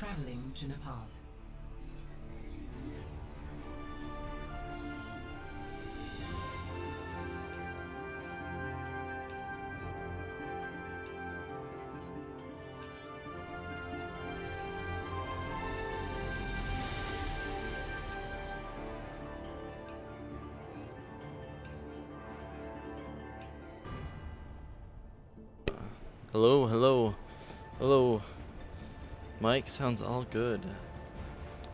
traveling to Nepal. Hello, hello, hello. Mic sounds all good.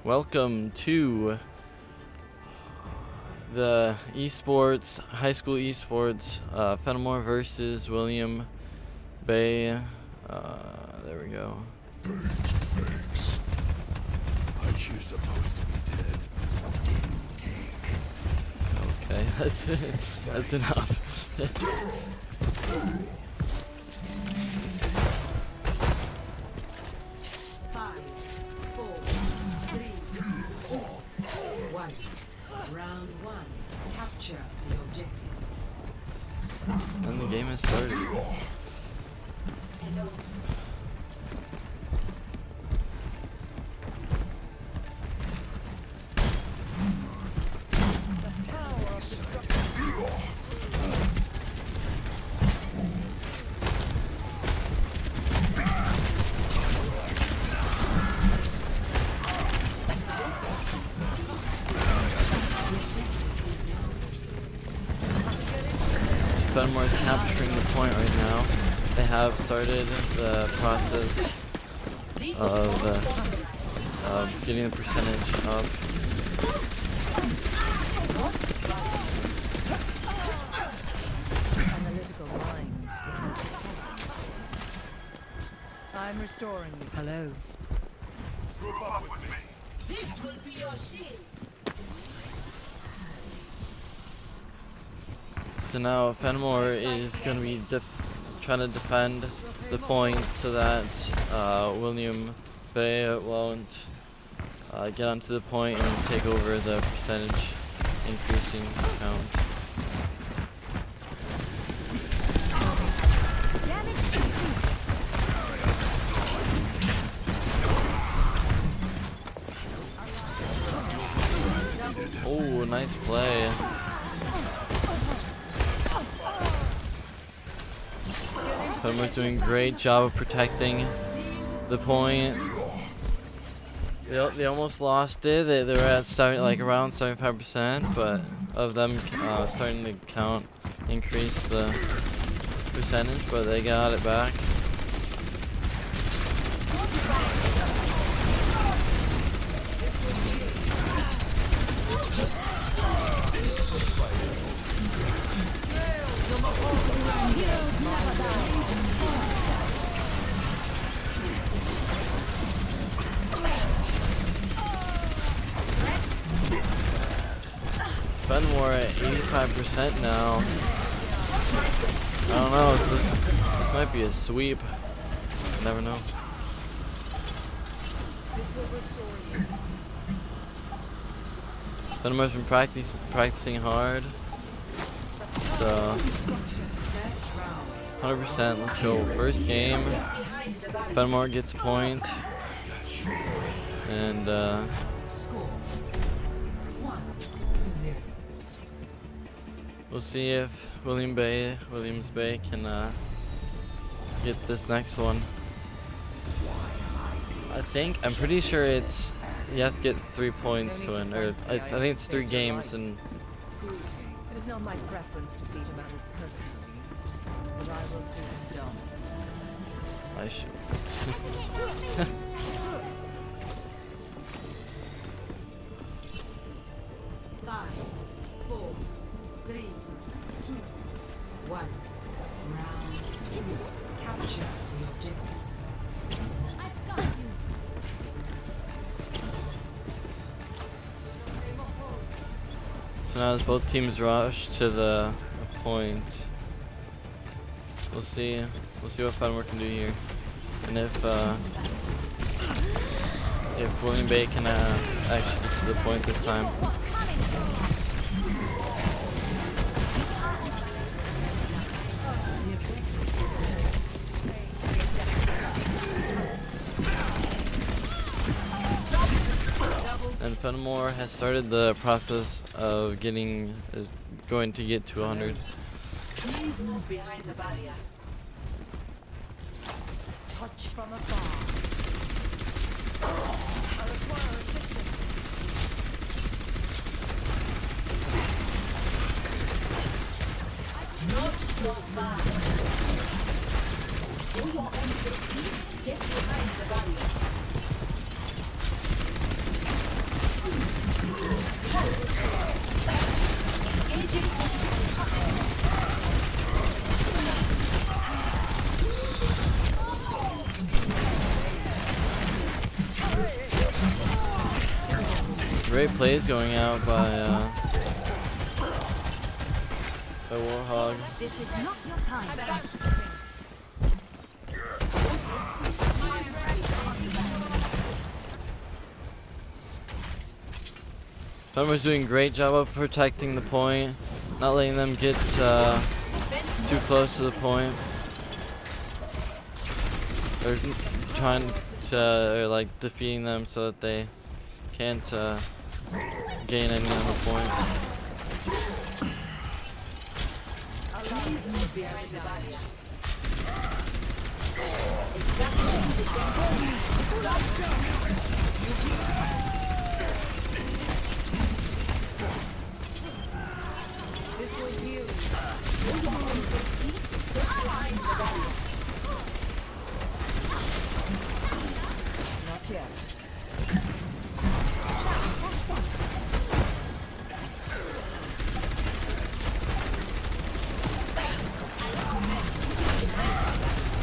Welcome to the esports, high school esports, Fennimore versus William Bay. There we go. Thanks. Aren't you supposed to be dead? Didn't take. Okay, that's enough. 5, 4, 3, 2, 1. Round 1. Capture the objective. And the game has started. Fennimore is capturing the point right now. They have started the process of getting the percentage up. Analytical mind detected. I'm restoring you. Hello. Group up with me. This will be your shield. So now Fennimore is going to be trying to defend the point so that William Bay won't get onto the point and take over the percentage increasing count. Oh, nice play. Fennimore's doing a great job of protecting the point. They almost lost it. They were at around 75%, but of them starting to count increase the percentage, but they got it back. Fennimore at 85% now. I don't know, this might be a sweep. You never know. Fennimore's been practicing hard. So 100%, let's go. First game. Fennimore gets a point. And we'll see if Williams Bay can get this next one. I'm pretty sure it's, you have to get 3 points to win, or I think it's 3 games and. It is not my preference to see to matters personally, but I will see them done. I should. 5, 4, 3, 2, 1. Round 2. Capture the objective. I've got you. So now as both teams rush to the point, we'll see what Fennimore can do here, and if William Bay can actually get to the point this time. Fennimore has started the process of going to get to 100. Please move behind the barrier. Touch from afar. I require assistance. Not so fast. Do your own safety. Get behind the barrier. Great plays going out by Warhog. This is not your time. Fennimore's doing a great job of protecting the point, not letting them get too close to the point. They're trying to like defeating them so that they can't gain any on the point. Please move behind the barrier. This will heal. Not yet.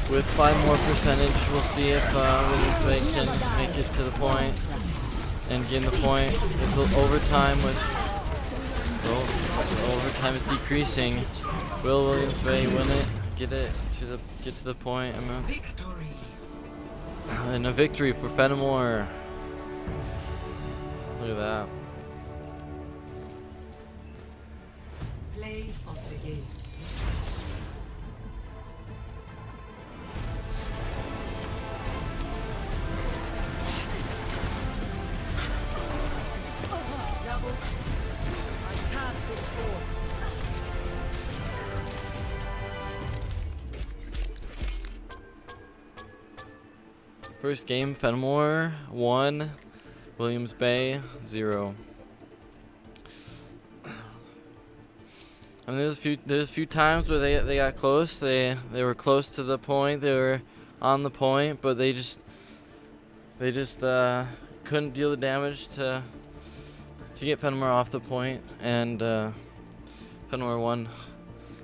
With 5 more percentage, we'll see if Williams can make it to the point and gain the point. If the overtime overtime is decreasing, will Williams Bay win it? Get to the point? Victory. And a victory for Fennimore. Look at that. Play of the game. First game, Fennimore 1, Williams Bay 0. I mean, there's a few times where they got close. They were close to the point. They were on the point, but they just couldn't deal the damage to get Fennimore off the point, and Fennimore won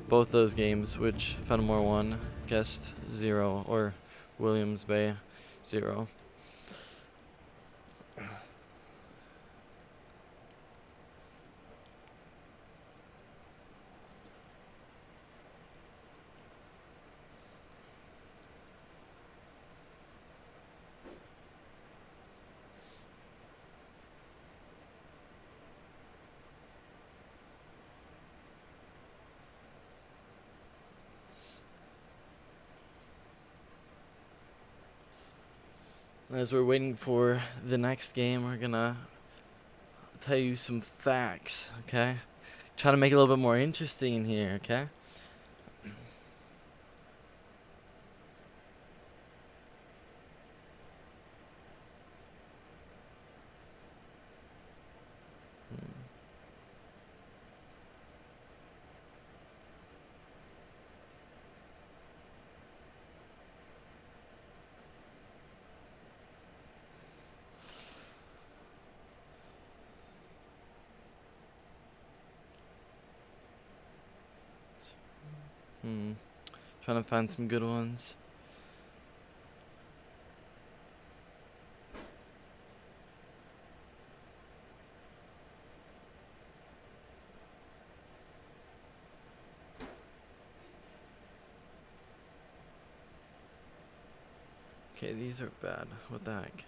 both those games, which Fennimore won guessed 0 or Williams Bay 0. As we're waiting for the next game, we're gonna tell you some facts, okay? Try to make it a little bit more interesting here, okay? Trying to find some good ones. Okay, these are bad. What the heck?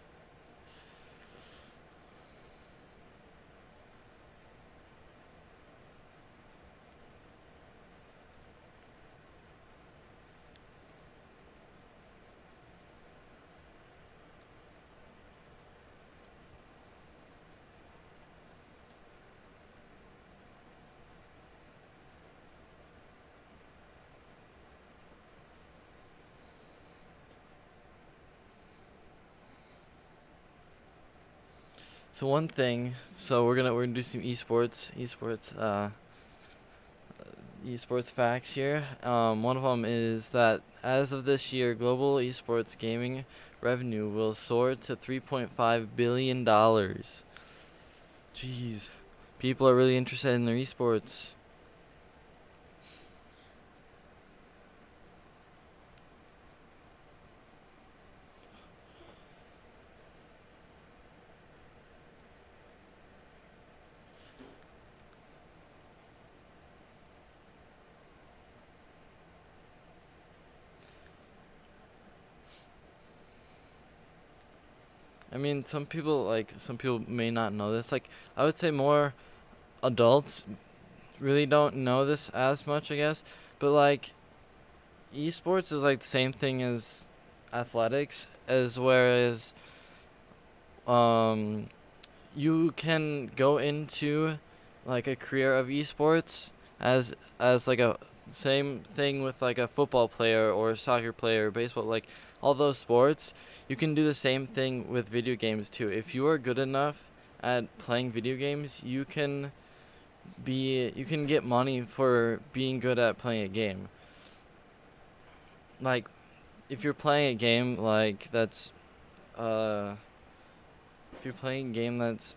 So one thing, so we're gonna do some esports facts here. One of them is that as of this year, global esports gaming revenue will soar to $3.5 billion. Jeez, people are really interested in their esports. I mean, some people may not know this. Like, I would say more adults really don't know this as much, I guess. But like, esports is like the same thing as athletics, as whereas um you can go into like a career of esports as like a same thing with like a football player or a soccer player, baseball, like all those sports. You can do the same thing with video games too. If you are good enough at playing video games, you can get money for being good at playing a game. Like, if you're playing a game like that's if you're playing a game that's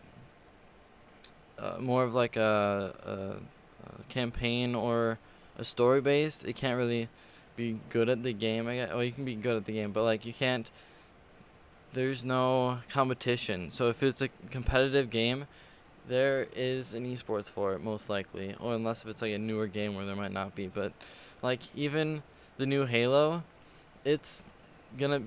more of like a campaign or a story based, it can't really be good at the game. I guess. Well, you can be good at the game, but like you can't. There's no competition. So if it's a competitive game, there is an esports for it most likely, or unless if it's like a newer game where there might not be. But like even the new Halo, it's gonna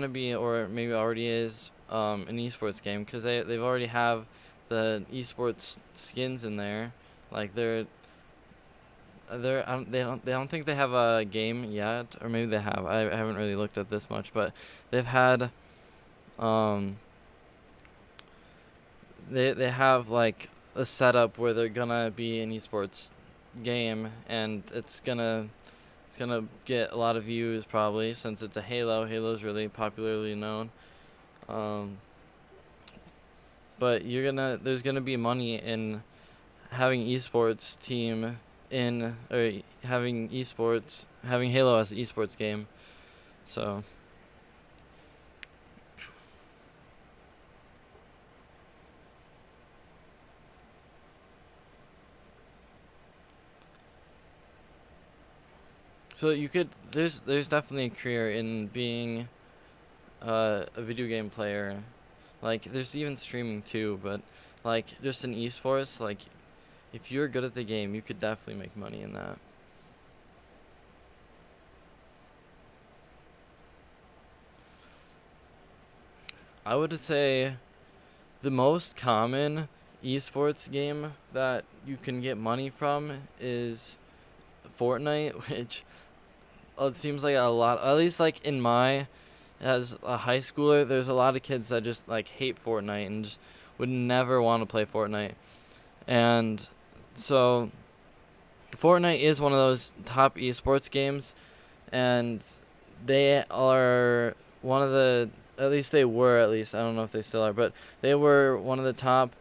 be, or maybe already is, an esports game, because they've already have the esports skins in there. Like they don't think they have a game yet, or maybe they have. I haven't really looked at this much, but they've had they have like a setup where they're gonna be an esports game, and it's gonna get a lot of views probably, since it's a Halo. Halo's really popularly known. But there's gonna be money in having esports team in, or having Halo as an esports game. So there's definitely a career in being a video game player. Like, there's even streaming too, but like just in esports, like if you're good at the game, you could definitely make money in that. I would say the most common esports game that you can get money from is Fortnite, which it seems like a lot, at least like in my, as a high schooler, there's a lot of kids that just like hate Fortnite and just would never want to play Fortnite. And so Fortnite is one of those top esports games, and they are one of the, at least they were, at least I don't know if they still are, but they were one of the top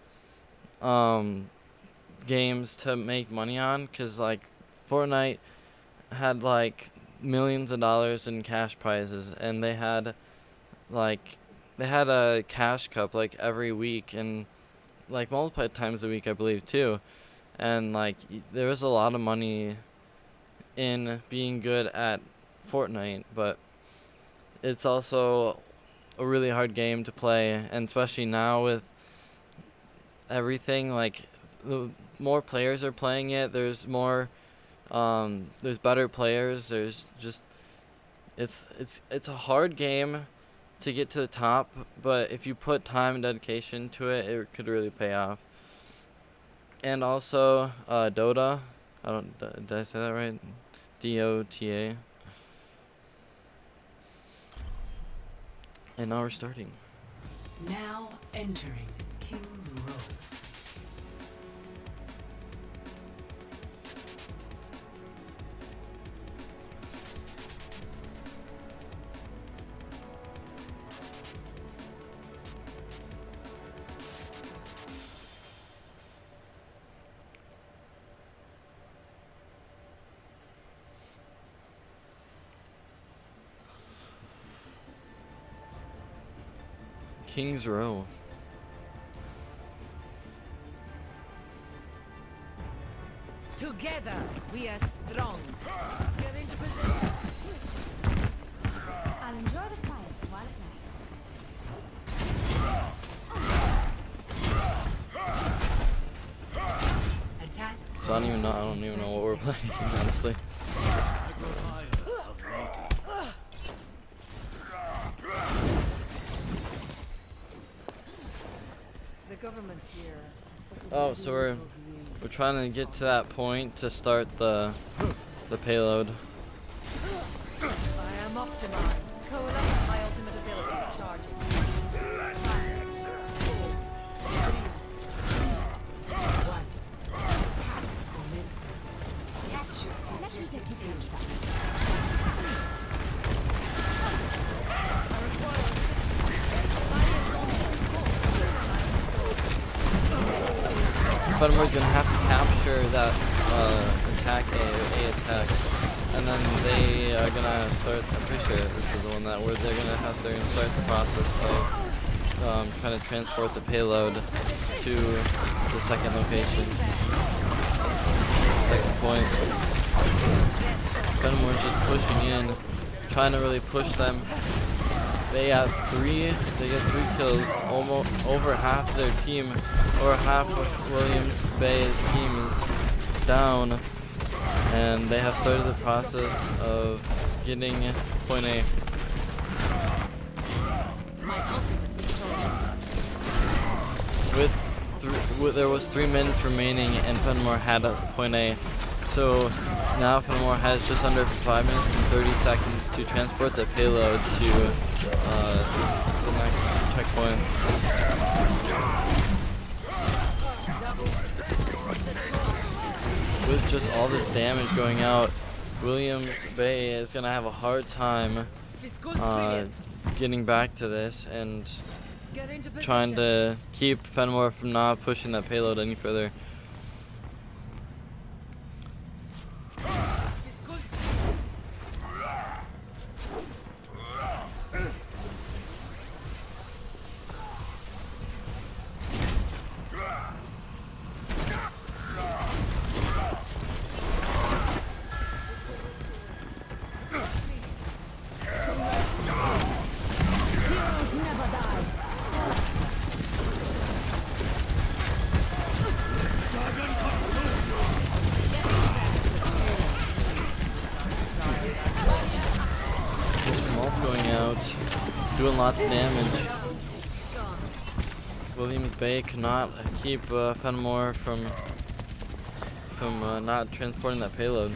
games to make money on, because like Fortnite had like millions of dollars in cash prizes, and they had a cash cup like every week, and like multiple times a week, I believe, too. And like there was a lot of money in being good at Fortnite, but it's also a really hard game to play, and especially now with everything, like the more players are playing it, there's better players, there's just it's a hard game to get to the top, but if you put time and dedication to it, it could really pay off. And also Dota, did I say that right? DOTA. And now we're starting. Now entering King's Row. King's Row. Together, we are strong. Get into position. I'll enjoy the quiet while it lasts. Attack. So I don't even know what we're playing, honestly. The government here. Oh, so we're trying to get to that point to start the payload. I am optimized. Coalesce my ultimate ability. Charging. Let me take the page back. Fennimore's gonna have to capture that attack A attack, and then they are gonna start. I'm pretty sure this is the one that where they're gonna start the process of trying to transport the payload to the second location, second point. Fennimore's just pushing in, trying to really push them. They get 3 kills, almost over half their team, or half of Williams Bay's team is down, and they have started the process of getting point A. There was 3 minutes remaining, and Fennimore had point A. So now Fennimore has just under 5 minutes and 30 seconds to transport the payload to the next checkpoint. With just all this damage going out, Williams Bay is going to have a hard time getting back to this and trying to keep Fennimore from not pushing that payload any further. Going out, doing lots of damage. Williams Bay cannot keep Fennimore from not transporting that payload.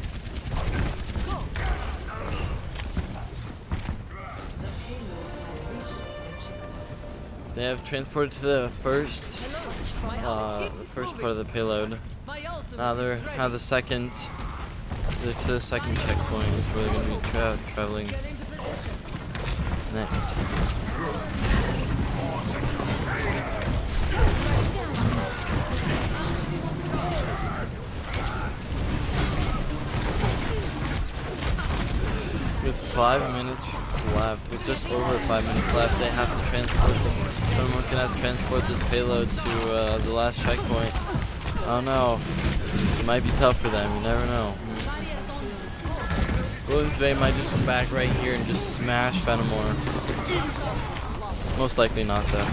They have transported to the first part of the payload. Now they're the second. They're to the second checkpoint, where they're going to be traveling next. With 5 minutes left, with just over 5 minutes left, they have to transport. Someone's gonna have to transport this payload to the last checkpoint. Oh no, it might be tough for them. You never know. Williams Bay might just come back right here and just smash Fennimore. Most likely not, though.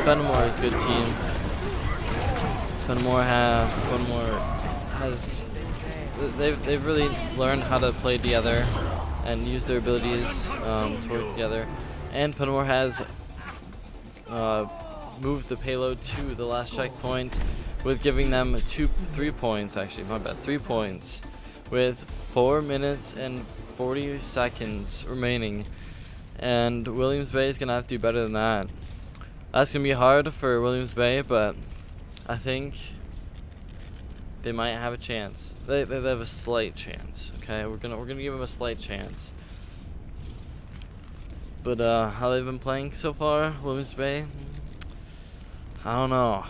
Fennimore is a good team. Fennimore has they've really learned how to play together and use their abilities to work together. And Fennimore has moved the payload to the last checkpoint with giving them 3 points. Actually, my bad, 3 points with 4 minutes and 40 seconds remaining, and Williams Bay is gonna have to do better than that. That's gonna be hard for Williams Bay, but I think they might have a chance. They have a slight chance. Okay, we're gonna give them a slight chance. But how they've been playing so far, Williams Bay, I don't know.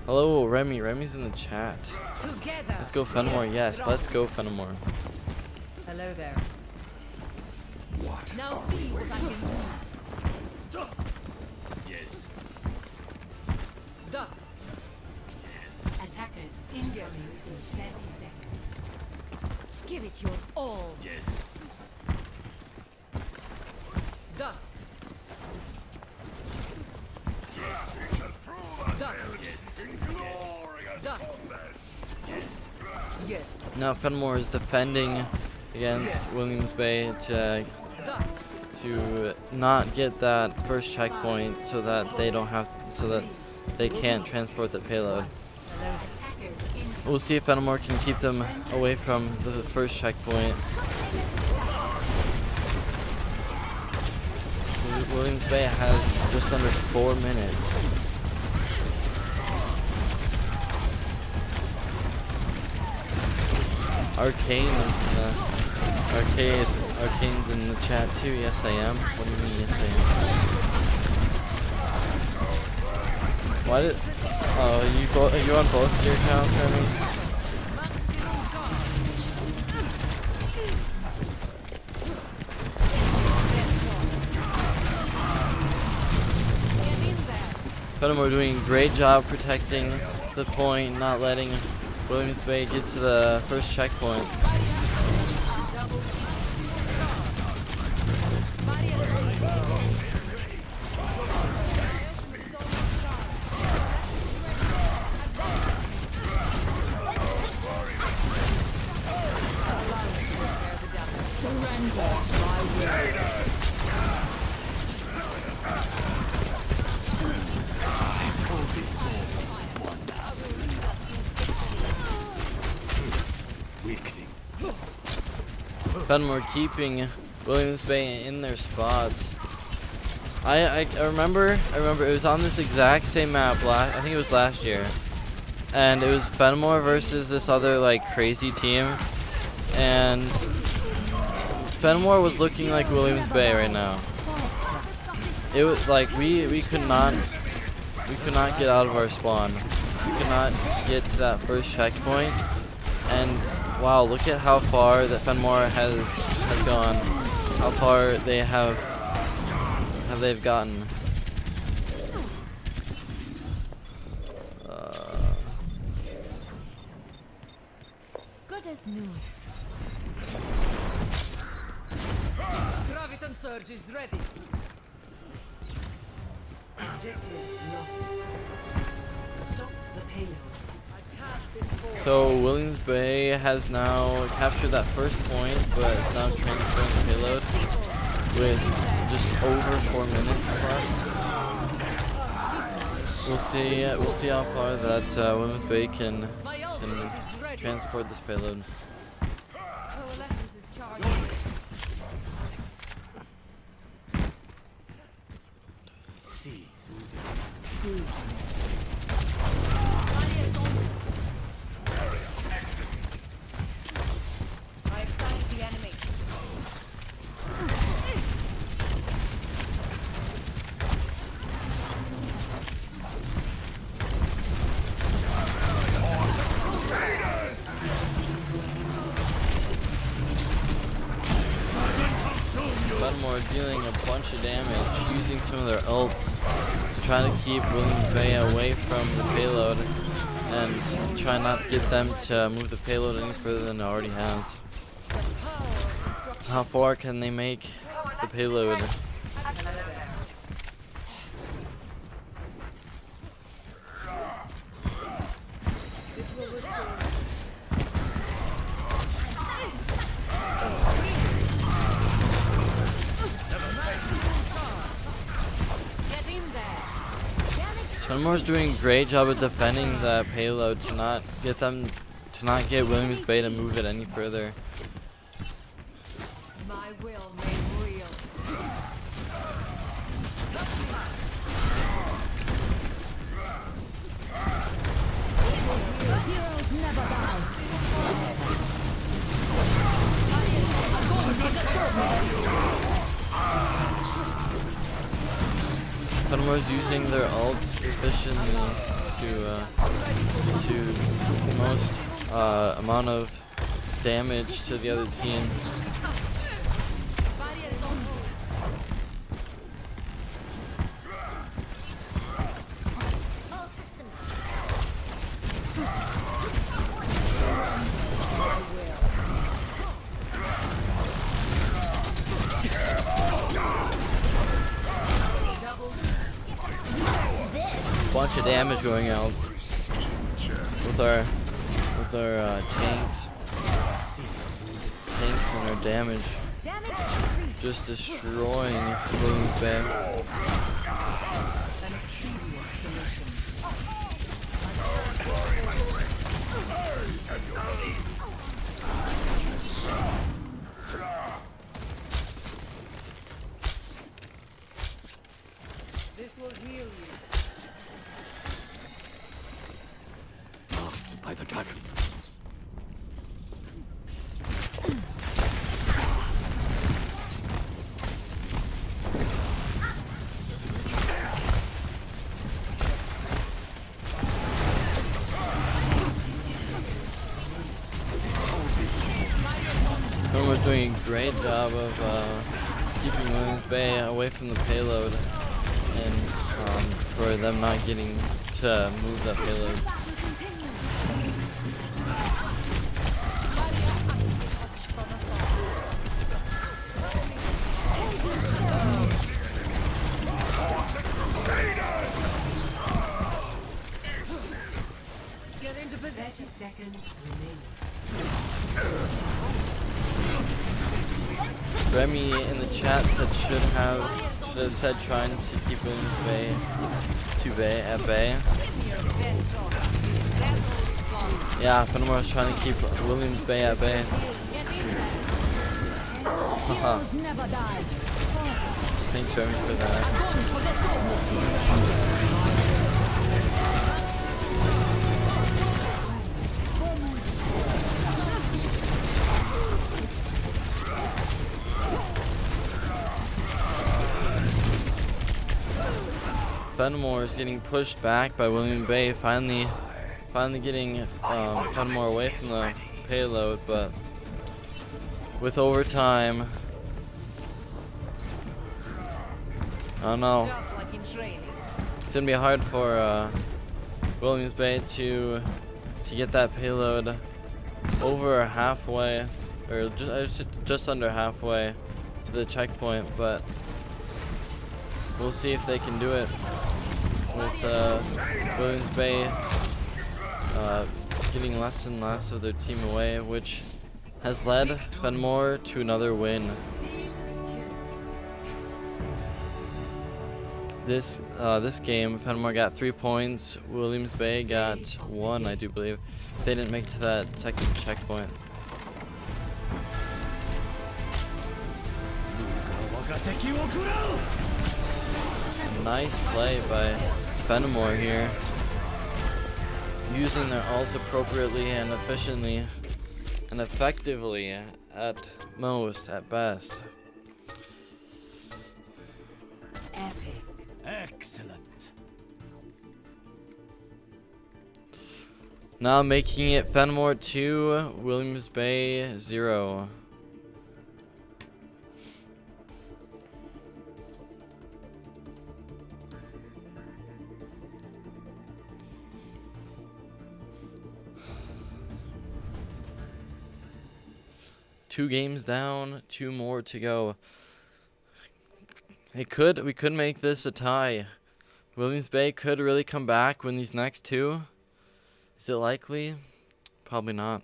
Hello, Remy. Remy's in the chat. Together. Let's go Fennimore. Yes, let's go Fennimore. Hello there. What Now are see we what I waiting can for? Yes. do. Attackers incoming in 30 seconds. Give it your all. Yes. Da. Yes. Da. Yes. Da. Yes. Yes. Now Fennimore is defending against Williams Bay Da. to not get that first checkpoint so that they can't transport the payload. Hello. We'll see if Fennimore can keep them away from the first checkpoint. Williams Bay has just under 4 minutes. Arcane is in the Arcane's in the chat too. Yes, I am. What do you mean? Yes, I am. Why did? Oh, are you on both your accounts, Remy? Fennimore doing a great job protecting the point, not letting Williams Bay get to the first checkpoint. Weakling. Fennimore keeping Williams Bay in their spots. I remember it was on this exact same map I think it was last year. And it was Fennimore versus this other like crazy team. And Fennimore was looking like Williams Bay right now. It was like we could not get out of our spawn. We could not get to that first checkpoint. And wow, look at how far that Fennimore has gone. How far they've gotten. Good as new. Graviton surge is ready. Objective lost. Stop the payload. I passed this board. So Williams Bay has now captured that first point, but is now transferring the payload with just over 4 minutes left. We'll see how far that Williams Bay can transport this payload. Coalescence is charging. See. I excited the enemy. Fennimore dealing a bunch of damage, using some of their ults to try to keep Williams Bay away from the payload and try not to get them to move the payload any further than it already has. How far can they make the payload? This will restore. Get in there. Fennimore's doing a great job of defending the payload to not get Williams Bay to move it any further. My will made real. Heroes never bow. Fennimore's using their ults efficiently to the most amount of damage to the other team. Bunch of damage going out with our tanks and our damage, just destroying Williams Bay. This will heal you. Marked by the dragon. Fennimore's doing a great job of keeping Williams Bay away from the payload, and for them not getting to move that payload. Get into position. 30 seconds remaining. Remy in the chat said should have said trying to keep Williams Bay at bay. Yeah, Fennimore was trying to keep Williams Bay at bay. Never die. Thanks Remy for that. Fennimore is getting pushed back by William Bay, finally getting Fennimore away from the payload, but with overtime, I don't know. Just like in training. It's gonna be hard for Williams Bay to get that payload over halfway, or just under halfway to the checkpoint, but we'll see if they can do it with Williams Bay getting less and less of their team away, which has led Fennimore to another win. This game, Fennimore got 3 points. Williams Bay got 1, I do believe. They didn't make it to that second checkpoint. Nice play by Fennimore here, using their ults appropriately and efficiently and effectively at most, at best. Epic. Excellent. Now making it Fennimore 2, Williams Bay 0. Two games down, 2 more to go. We could make this a tie. Williams Bay could really come back, win these next 2. Is it likely? Probably not.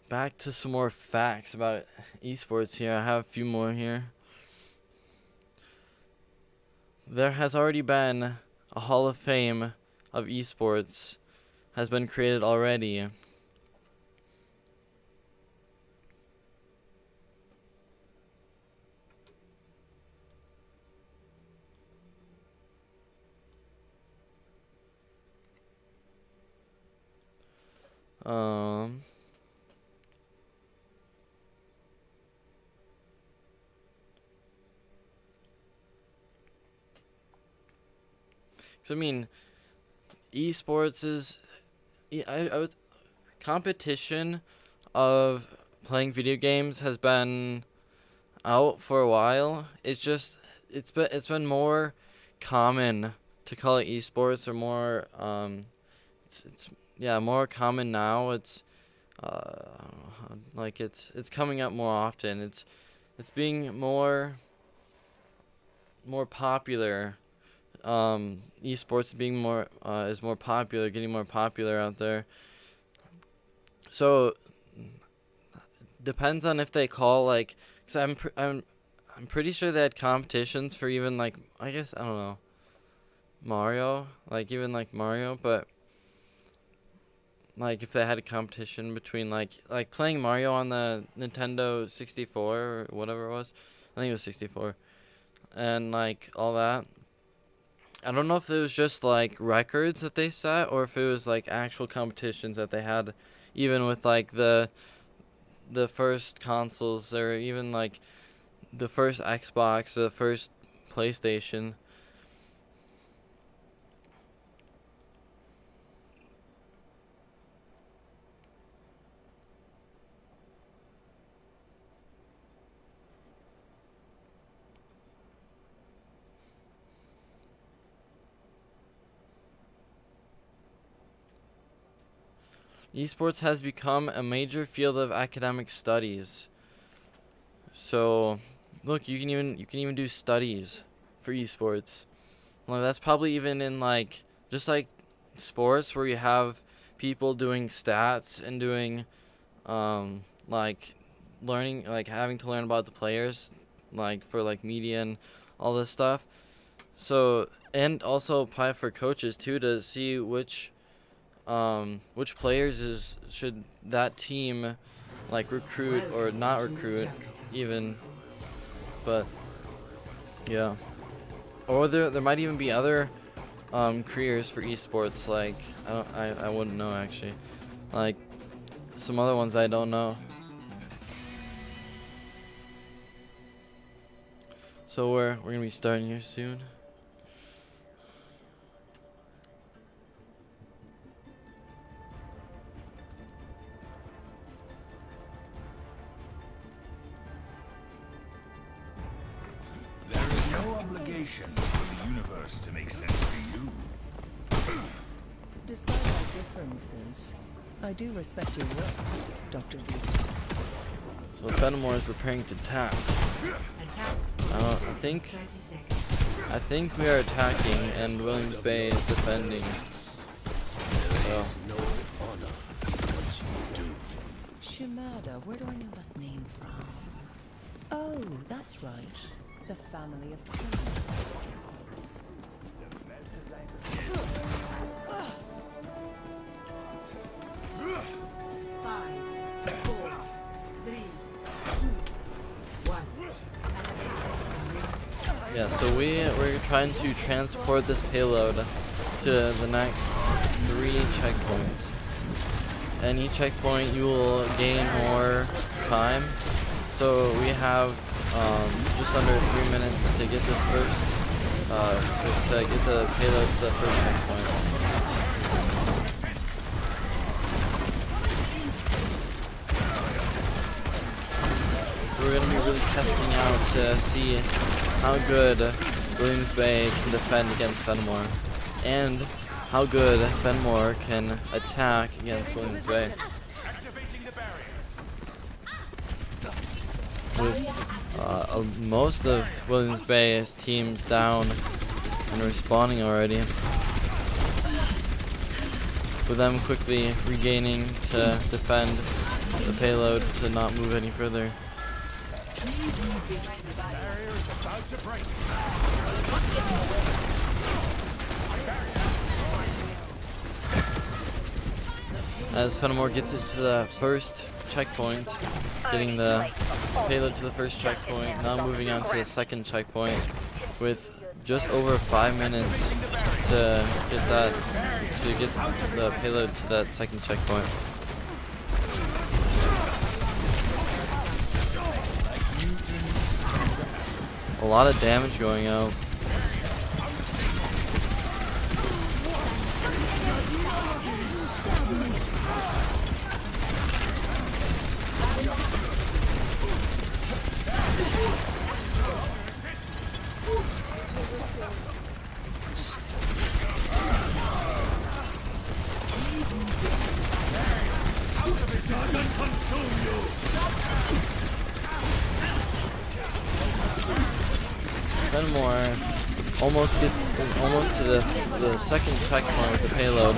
Back to some more facts about esports here. I have a few more here. There has already been a Hall of Fame of esports has been created already. I mean, esports is, I would, competition of playing video games has been out for a while. It's been more common to call it esports, or more it's more common now. It's I don't know like it's coming up more often. It's being more popular. Esports being more is more popular, getting more popular out there. So depends on if they call, like, cause I'm pretty sure they had competitions for even, like, I guess, I don't know, Mario, like even like Mario, but like if they had a competition between like playing Mario on the Nintendo 64 or whatever it was, I think it was 64, and like all that. I don't know if it was just like records that they set, or if it was like actual competitions that they had, even with like the first consoles, or even like the first Xbox, the first PlayStation. Esports has become a major field of academic studies. So, look, you can even do studies for esports. Like, that's probably even in like just like sports, where you have people doing stats and doing like learning, like having to learn about the players, like for like media and all this stuff. So, and also probably for coaches too, to see which players should that team like recruit or not recruit even. But yeah, or there might even be other careers for esports, like I wouldn't know actually, like some other ones I don't know. So we're gonna be starting here soon. Obligation for the universe to make sense to you. Despite our differences, I do respect your work, Dr. D. So Fennimore is preparing to attack. I think we are attacking, and Williams Bay is defending. So. No honor in what you do. Shimada, where do I know that name from? Oh, that's right. The family of criminals. 5, 4, 3, 2, 1. Yeah, so we're trying to transport this payload to the next 3 checkpoints. And each checkpoint you will gain more time. So we have just under 3 minutes to get this first, to get the payload to the first checkpoint. So we're going to be really testing out to see how good Williams Bay can defend against Fennimore, and how good Fennimore can attack against Williams Bay. With most of Williams Bay's teams down and respawning already, with them quickly regaining to defend the payload to not move any further. As Fennimore gets it to the first checkpoint, getting the payload to the first checkpoint, now moving on to the second checkpoint with just over 5 minutes to get the payload to that second checkpoint. A lot of damage going out. Fennimore almost gets almost to the second checkpoint with the payload.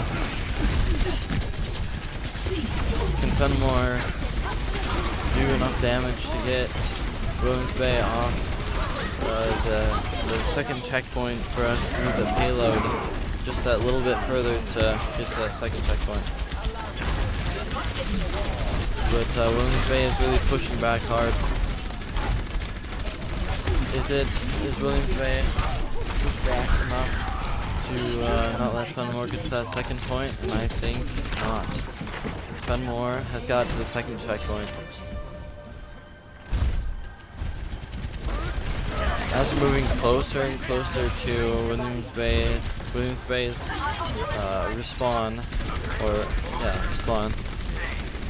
Can Fennimore do enough damage to get Williams Bay off the second checkpoint for us to move the payload just that little bit further to get to that second checkpoint? But Williams Bay is really pushing back hard. Is Williams Bay pushed back enough to not let Fennimore get to that second point? And I think not. Because Fennimore has got to the second checkpoint. As we're moving closer and closer to Williams Bay's respawn,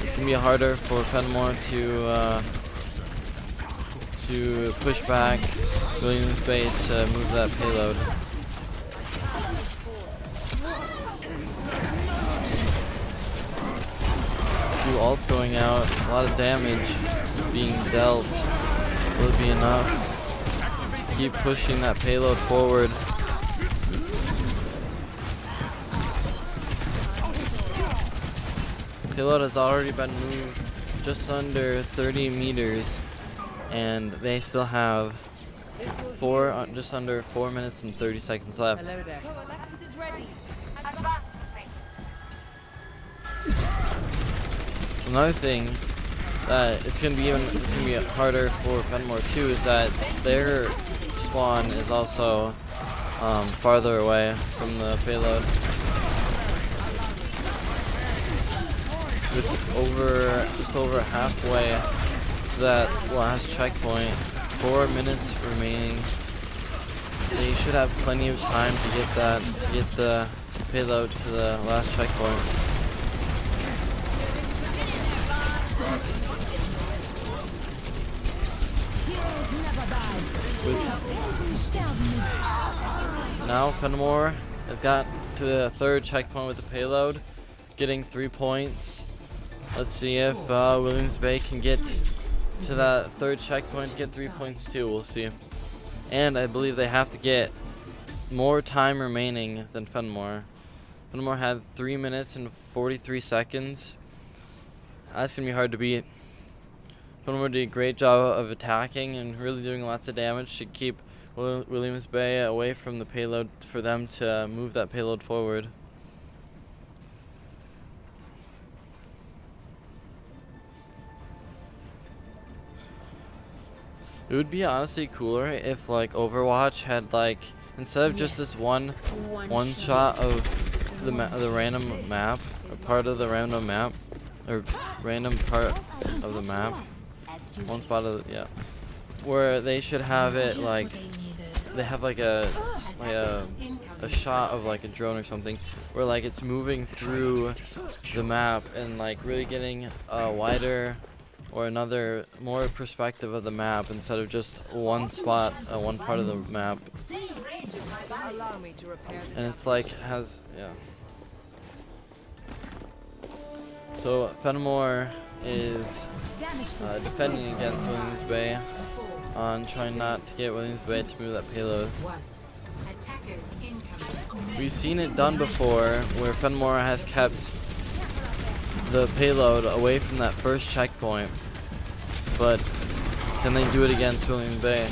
it's gonna be harder for Fennimore to push back Williams Bay to move that payload. Two ults going out, a lot of damage being dealt. Will it be enough? Keep pushing that payload forward. The payload has already been moved just under 30 meters, and they still have just under 4 minutes and 30 seconds left. Hello there. Coalescence is ready. Another thing that it's gonna be harder for Fennimore too is that their spawn is also farther away from the payload. With just over halfway to that last checkpoint, 4 minutes remaining. They should have plenty of time to get the payload to the last checkpoint. Now Fennimore has got to the third checkpoint with the payload, getting 3 points. Let's see if Williams Bay can get to that third checkpoint to get 3 points too. We'll see. And I believe they have to get more time remaining than Fennimore. Fennimore had 3 minutes and 43 seconds. That's gonna be hard to beat. Fennimore did a great job of attacking and really doing lots of damage to keep Williams Bay away from the payload for them to move that payload forward. It would be honestly cooler if like Overwatch had like, instead of just this one shot of the random map, or part of the random map, or random part of the map, one spot of the, where they should have it like they have like a shot of like a drone or something where like it's moving through the map and like really getting a wider or another more perspective of the map instead of just one spot, one part of the map. Allow me to repair the And it's like So Fennimore is defending against Williams Bay on trying not to get Williams Bay to move that payload. We've seen it done before where Fennimore has kept the payload away from that first checkpoint, but can they do it against Williams Bay?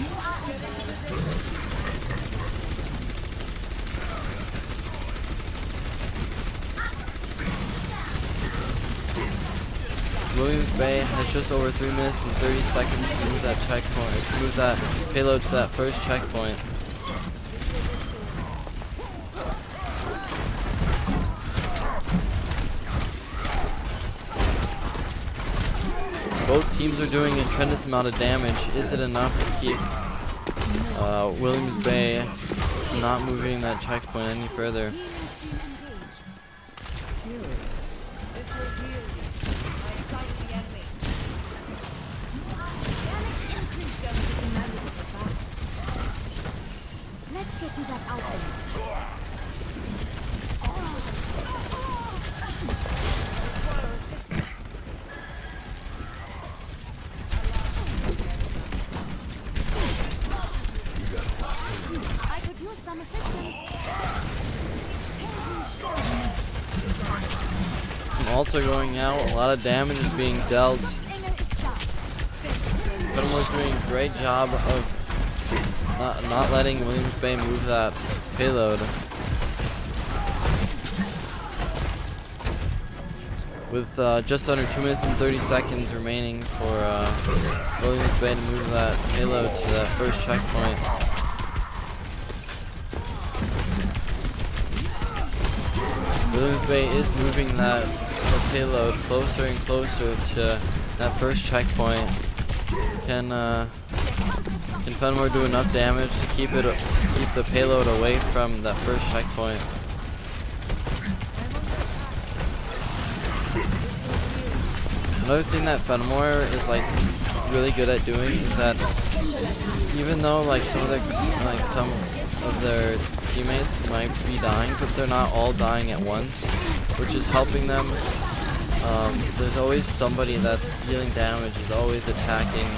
Williams Bay has just over 3 minutes and 30 seconds to move that checkpoint, to move that payload to that first checkpoint. Both teams are doing a tremendous amount of damage. Is it enough to keep Williams Bay not moving that checkpoint any further? This will heal you. I sight the enemy. Damage increase. Let's get you back out there. I could use some assistance. Some ults are going out. A lot of damage is being dealt. Fennimore's doing a great job of not letting Williams Bay move that payload. With just under 2 minutes and 30 seconds remaining for Williams Bay to move that payload to that first checkpoint. Williams Bay is moving that payload closer and closer to that first checkpoint. Can Fennimore do enough damage to keep the payload away from that first checkpoint? Another thing that Fennimore is like really good at doing is that even though like some of their teammates might be dying, but they're not all dying at once, which is helping them. There's always somebody that's dealing damage, is always attacking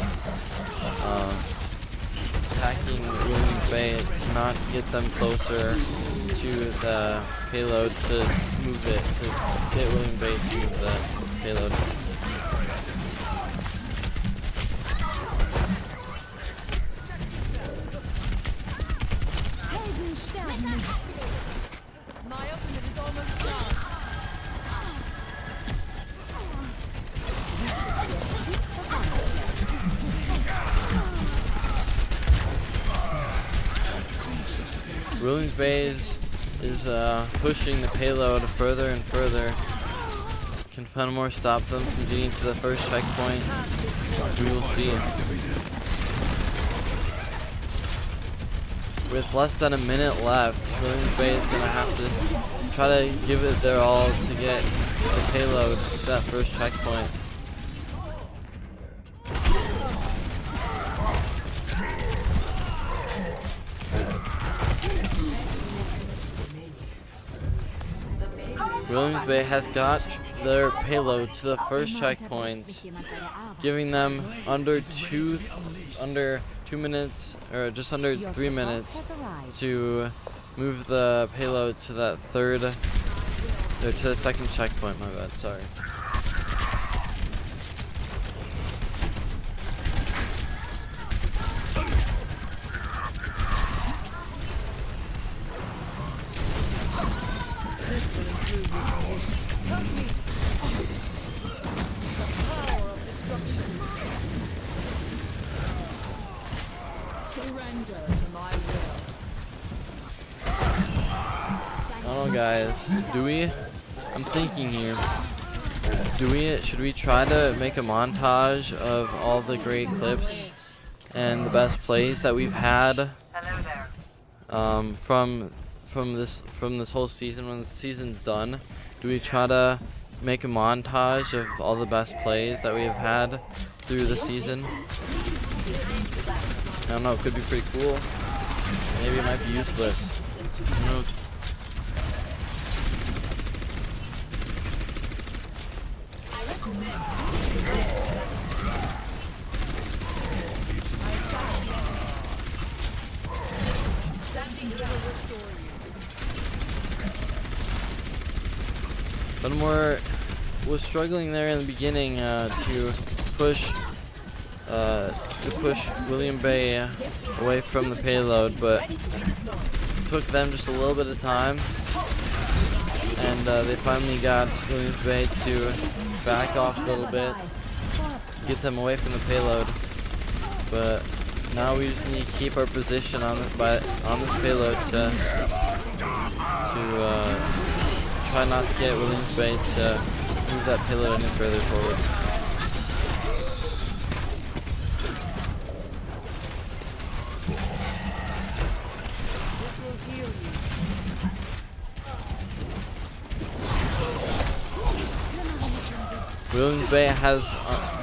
Williams Bay to not get them closer to the payload to move it, to get Williams Bay to move the payload. My ultimate is almost done. Williams Bay is pushing the payload further and further. Can Fennimore stop them from getting to the first checkpoint? We will see. With less than a minute left, Williams Bay is going to have to try to give it their all to get the payload to that first checkpoint. Williams Bay has got their payload to the first checkpoint, giving them under 2 minutes, or just under 3 minutes, to move the payload to that to the second checkpoint. My bad, sorry. Guys, I'm thinking here, should we try to make a montage of all the great clips and the best plays that we've had from this whole season? When the season's done, do we try to make a montage of all the best plays that we have had through the season? I don't know, it could be pretty cool. Maybe it might be useless. Who knows? Fennimore was struggling there in the beginning to push Williams Bay away from the payload, but it took them just a little bit of time, and they finally got Williams Bay to back off a little bit, get them away from the payload. But now we just need to keep our position on this payload to try not to get Williams Bay to move that payload any further forward. Williams Bay has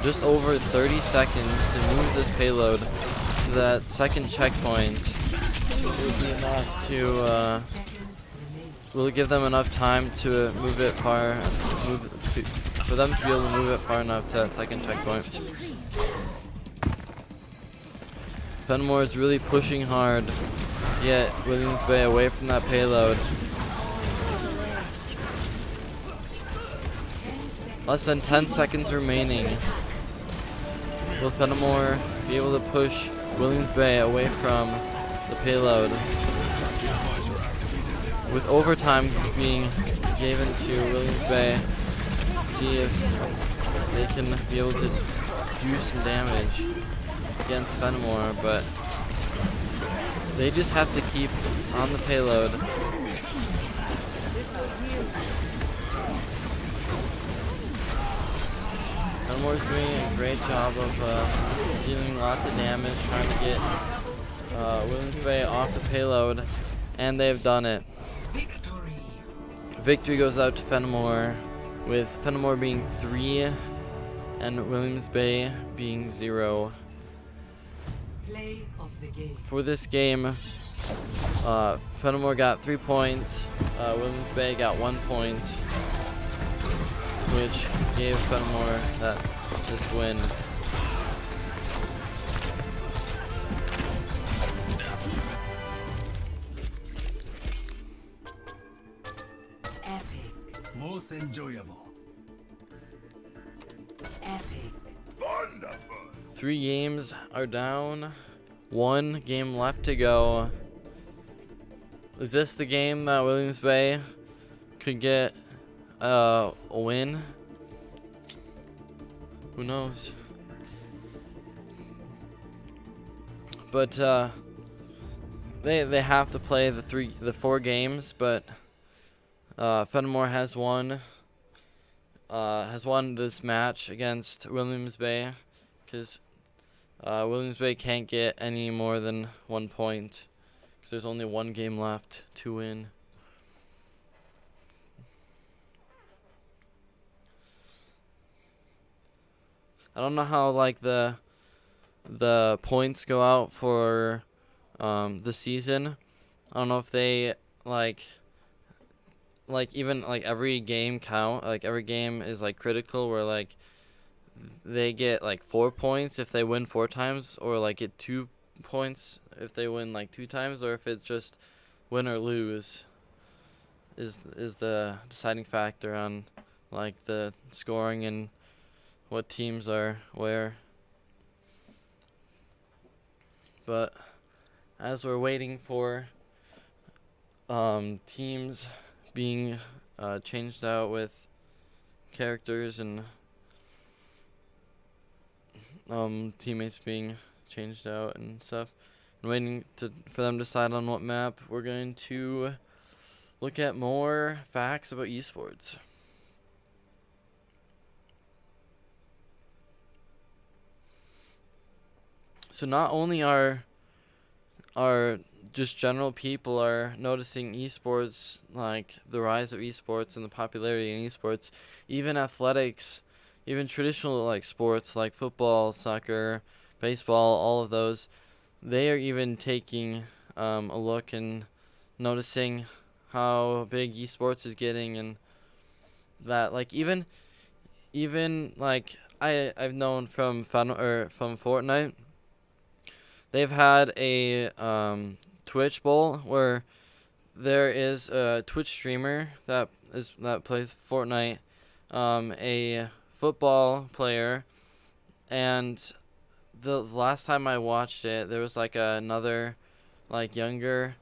just over 30 seconds to move this payload to that second checkpoint. It will be enough to will give them enough time to move it far, for them to be able to move it far enough to that second checkpoint. Fennimore is really pushing hard to get Williams Bay away from that payload. Less than 10 seconds remaining. Will Fennimore be able to push Williams Bay away from the payload? With overtime being given to Williams Bay, see if they can be able to do some damage against Fennimore, but they just have to keep on the payload. Fennimore's doing a great job of dealing lots of damage, trying to get Williams Bay off the payload, and they've done it. Victory goes out to Fennimore, with Fennimore being 3 and Williams Bay being 0. Play of the game. For this game, Fennimore got 3 points, Williams Bay got 1 point, which gave Fennimore this win. Epic. Most enjoyable. Epic. Wonderful. 3 games are down, 1 game left to go. Is this the game that Williams Bay could get a win? Who knows? But they have to play the 4 games, but Fennimore has won this match against Williams Bay, because Williams Bay can't get any more than 1 point, because there's only 1 game left to win. I don't know how like the points go out for the season. I don't know if they like even like every game count, like every game is like critical, where like they get like 4 points if they win 4 times, or like get 2 points if they win like 2 times, or if it's just win or lose is the deciding factor on like the scoring and what teams are where. But as we're waiting for teams being changed out with characters and teammates being changed out and stuff, and waiting for them to decide on what map, we're going to look at more facts about esports. So not only are just general people are noticing esports, like the rise of esports and the popularity in esports, even athletics, even traditional like sports like football, soccer, baseball, all of those, they are even taking a look and noticing how big esports is getting, and that like even like I've known from Fortnite, they've had a Twitch Bowl where there is a Twitch streamer that plays Fortnite, a football player, and the last time I watched it, there was like another like younger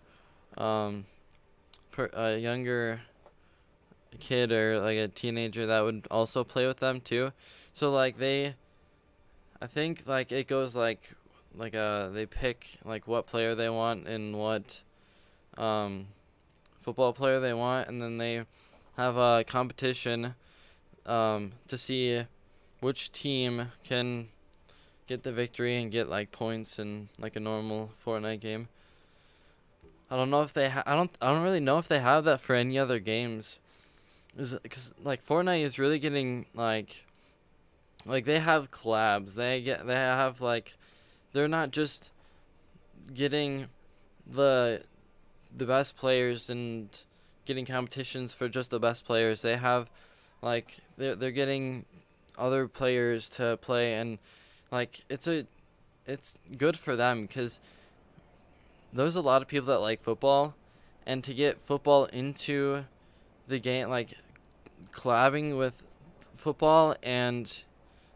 younger kid or like a teenager that would also play with them too. So like I think like it goes like they pick like what player they want and what football player they want, and then they have a competition to see which team can get the victory and get like points in like a normal Fortnite game. I don't know if they I don't really know if they have that for any other games, because like Fortnite is really getting like like they have collabs. They have like, they're not just getting the best players and getting competitions for just the best players. They have like they're getting other players to play, and like it's good for them because there's a lot of people that like football, and to get football into the game, like collabing with football and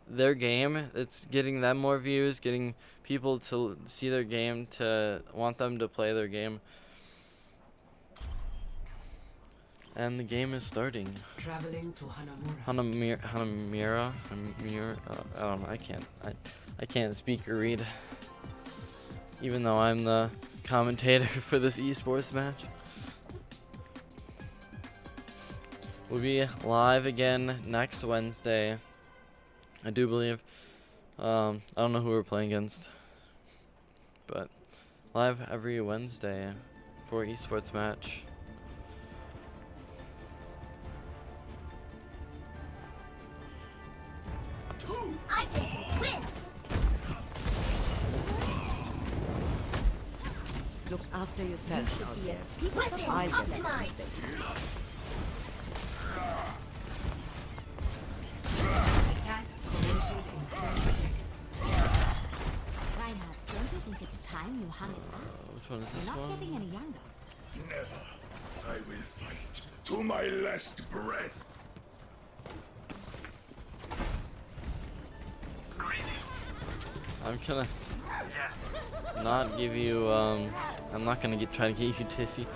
their game, it's getting them more views, getting people to see their game, to want them to play their game. And the game is starting. Traveling to Hanamura. Hanamura. I don't know. I can't speak or read, even though I'm the commentator for this esports match. We'll be live again next Wednesday, I do believe. I don't know who we're playing against, but live every Wednesday for esports match. I get to win. Look after yourself out there. Weapons I get to optimized. Attack commences in 30 seconds. Reinhard, don't you think it's time you hung it up? Which one is You're this not one? getting any younger. Never. I will fight to my last breath. I'm gonna not give you, I'm not gonna try to get you Tissy.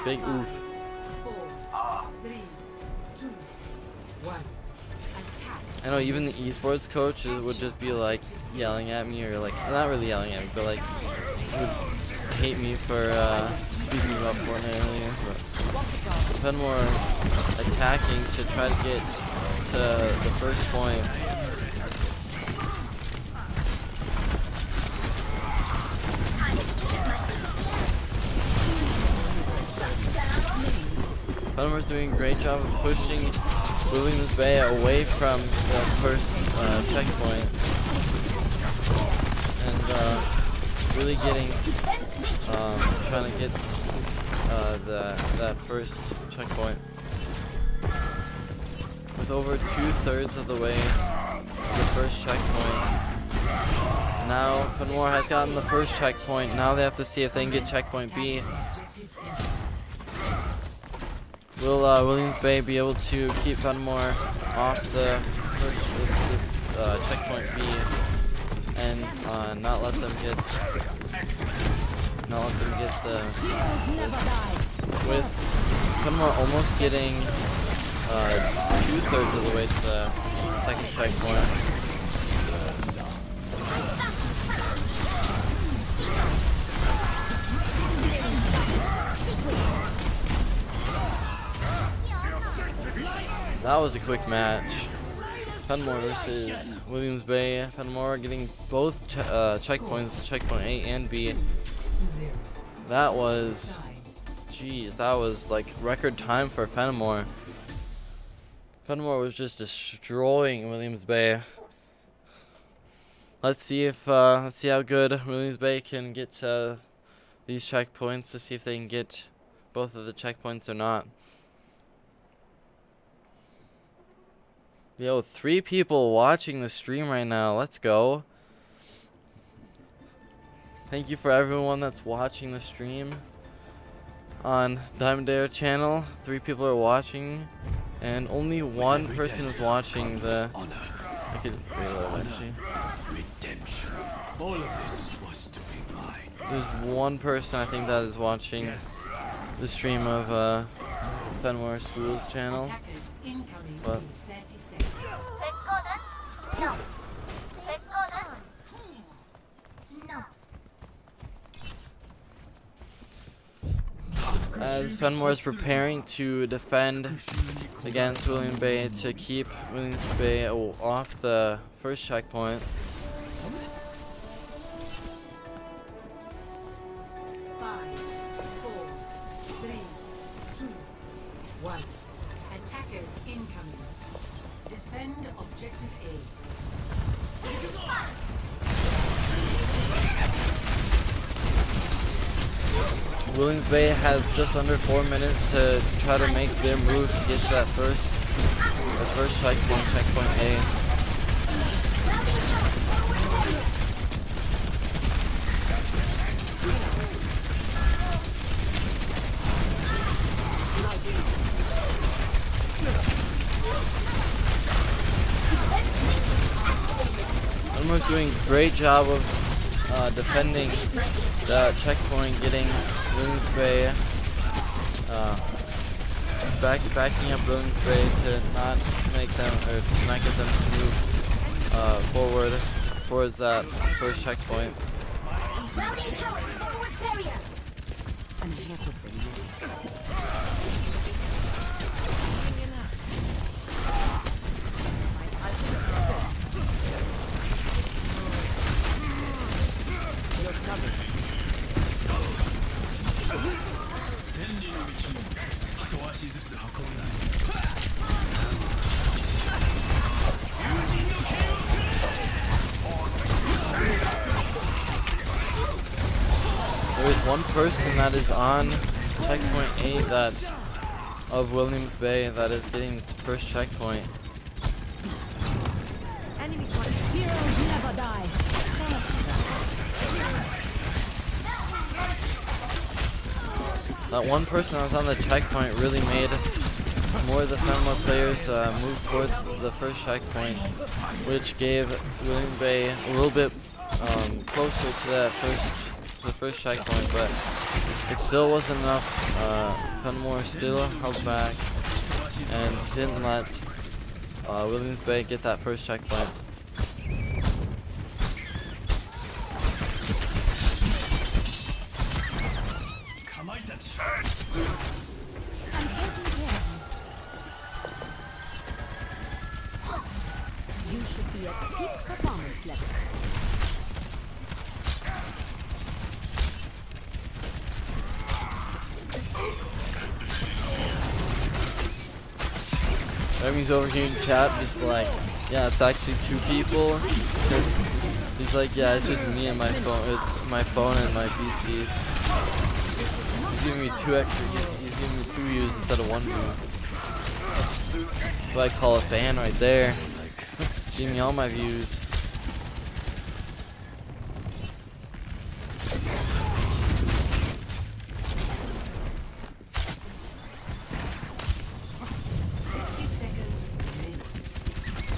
Big oof. 4, 3, 2, 1. Attack. I know even the esports coach would just be like yelling at me, or like, not really yelling at me, but like would hate me for speaking about Fortnite earlier. But Fennimore attacking to try to get to the first point. Fennimore's doing a great job of pushing Williams Bay away from the first checkpoint, and really getting, trying to get that first checkpoint. With over 2/3 of the way to the first checkpoint. Now Fennimore has gotten the first checkpoint. Now they have to see if they can get checkpoint B. Will Williams Bay be able to keep Fennimore off the first checkpoint B and not let them get the with Fennimore almost getting 2/3 of the way to the second checkpoint. That was a quick match. Fennimore versus Williams Bay. Fennimore getting both checkpoints, checkpoint A and B. That was, jeez, that was like record time for Fennimore. Fennimore was just destroying Williams Bay. Let's see how good Williams Bay can get to these checkpoints, to see if they can get both of the checkpoints or not. Yo, 3 people watching the stream right now. Let's go. Thank you for everyone that's watching the stream on Diamondair channel. 3 people are watching, and only one person is watching the. I could reload actually. Redemption. All of this was to be mine. There's one person I think that is watching the stream of Fennimore School's channel. Attackers incoming But in 30 seconds. No. No. as Fennimore is preparing to defend against Williams Bay to keep Williams Bay off the first checkpoint. 5, 4, 3, 2, 1. Attackers incoming. Defend objective A. Williams Bay has just under 4 minutes to try to make their move to get to that first checkpoint A. Fenimore's doing a great job of defending the checkpoint, getting Williams Bay, backing up Williams Bay to not make them, or to not get them to move forward towards that first checkpoint. There is one person that is on checkpoint 8 of Williams Bay that is getting first checkpoint. Heroes never die. That one person that was on the checkpoint really made more of the Fennimore players move towards the first checkpoint, which gave Williams Bay a little bit closer to the first checkpoint, but it still wasn't enough. Fennimore still held back and didn't let Williams Bay get that first checkpoint. You should be at peak performance level. Remy's over here in chat just like, yeah, it's actually 2 people. He's like, yeah, it's just me and my phone. It's my phone and my PC. He's giving me 2 extra. He's giving me 2 views instead of 1 view. That's what I call a fan right there. Giving me all my views.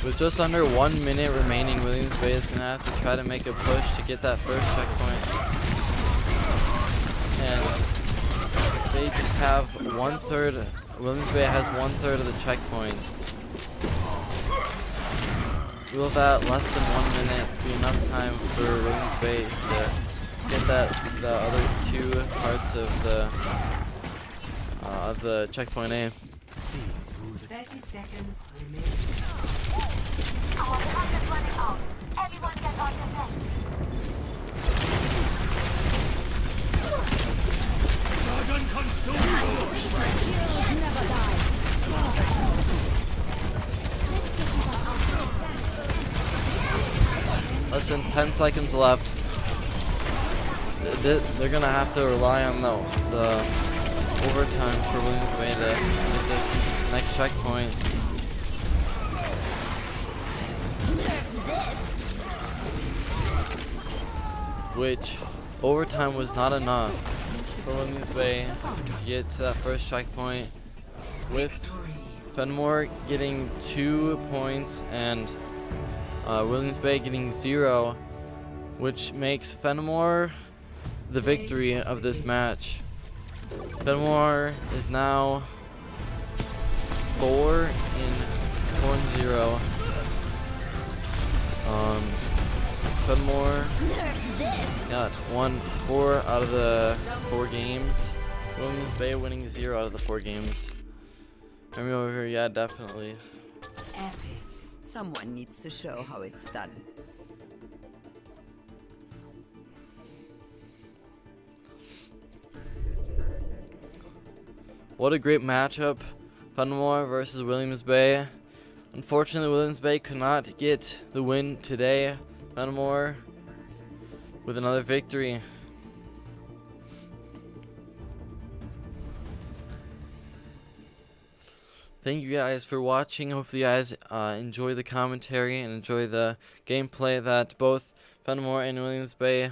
With just under 1 minute remaining, Williams Bay is going to have to try to make a push to get that first checkpoint. And they just have 1/3. Williams Bay has 1/3 of the checkpoint. Will that less than 1 minute be enough time for Williams Bay to get the other 2 parts of the checkpoint A? 30 seconds remaining. Our time is running out. Everyone get on your feet. Dragon consumed! Heroes never die. Less than 10 seconds left. They're gonna have to rely on the overtime for Williams Bay to get this next checkpoint. Which overtime was not enough for Williams Bay to get to that first checkpoint, with Fennimore getting 2 points and Williams Bay getting 0, which makes Fennimore the victory of this match. Fennimore is now 4-0. Fennimore got 4 out of the 4 games. Williams Bay winning 0 out of the 4 games. Remy over here, yeah, definitely. Epic. Someone needs to show how it's done. What a great matchup. Fennimore versus Williams Bay. Unfortunately, Williams Bay could not get the win today. Fennimore with another victory. Thank you guys for watching. Hopefully you guys enjoy the commentary and enjoy the gameplay that both Fennimore and Williams Bay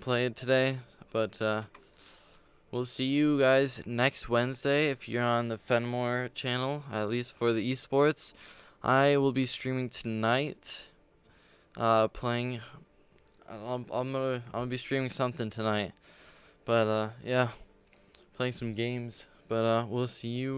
played today. But we'll see you guys next Wednesday if you're on the Fennimore channel, at least for the esports. I will be streaming tonight, playing. I'm gonna be streaming something tonight. But yeah, playing some games. But we'll see you.